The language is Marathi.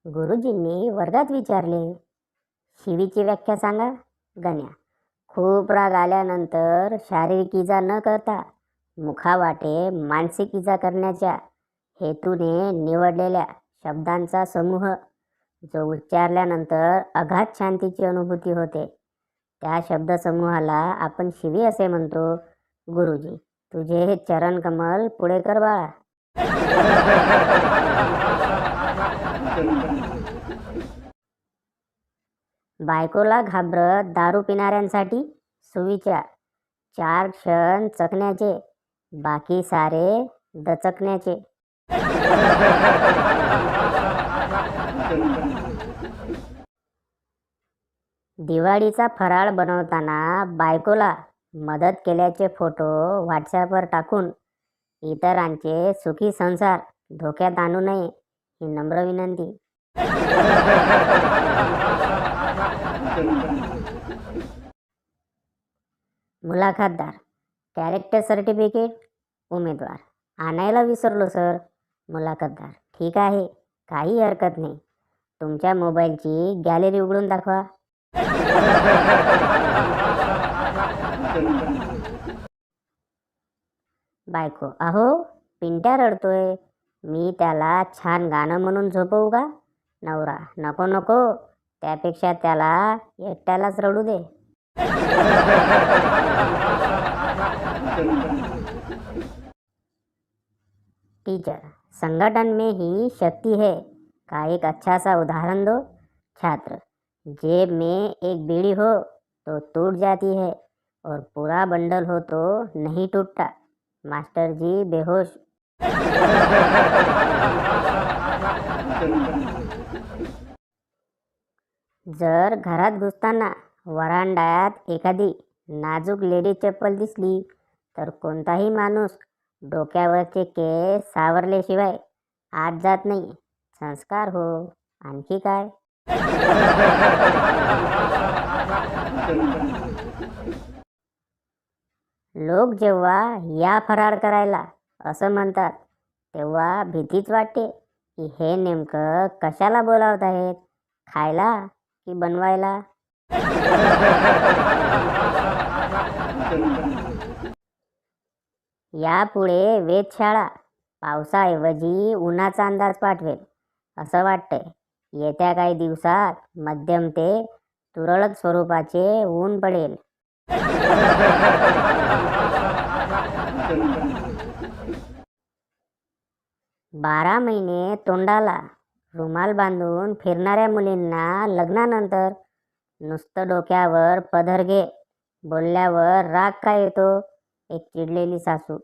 गुरुजींनी वर्गात विचारले, शिवीची व्याख्या सांगा. गण्या, खूप राग आल्यानंतर शारीरिक इजा न करता मुखावाटे मानसिक इजा करण्याच्या हेतूने निवडलेल्या शब्दांचा समूह जो उच्चारल्यानंतर अगाध शांतीची अनुभूती होते, त्या शब्दसमूहाला आपण शिवी असे म्हणतो. गुरुजी, तुझे चरण कमल पुढे कर बाळा. बायकोला घाबरत दारू पिणाऱ्यांसाठी सुविचार. 4 क्षण चकण्याचे, बाकी सारे दचकण्याचे. दिवाळीचा फराळ बनवताना बायकोला मदत केल्याचे फोटो व्हॉट्सॲपवर टाकून इतरांचे सुखी संसार धोक्यात आणू नये ही नम्र विनंती. मुलाखतदार, कॅरेक्टर सर्टिफिकेट. उमेदवार, आणायला विसरलो सर. मुलाखतदार, ठीक आहे, काही हरकत नाही. तुमच्या मोबाईलची गॅलरी उघडून दाखवा. बायको, अहो पिंट्या रडतोय, मी त्याला छान गाणं म्हणून झोपवू का? नवरा, नको नको, त्यापेक्षा त्याला एकट्यालाच रडू दे. टीचर, संगठन में ही शक्ति है, का एक अच्छा सा उदाहरण दो. छात्र, जेब में एक बीड़ी हो तो टूट जाती है और पूरा बंडल हो तो नहीं टूटता. मास्टर जी बेहोश. जर घरात घुसताना वरांड्यात एखादी नाजूक लेडी चप्पल दिसली तर कोणताही माणूस डोक्यावरचे केस सावरल्याशिवाय आत जात नाही. संस्कार हो, आणखी काय. लोक जेव्हा या फराळ करायला असं म्हणतात तेव्हा भीतीच वाटते की हे नेमकं कशाला बोलावत आहेत, खायला की बनवायला. यापुढे वेधशाळा पावसाऐवजी उन्हाचा अंदाज पाठवेल असं वाटतंय. येत्या काही दिवसात मध्यम ते तुरळक स्वरूपाचे ऊन पडेल. 12 महिने तोंडाला रुमाल बांधून फिरणाऱ्या मुलींना लग्नानंतर नुसतं डोक्यावर पदर घे बोलल्यावर राग का येतो. एक चिडलेली सासू.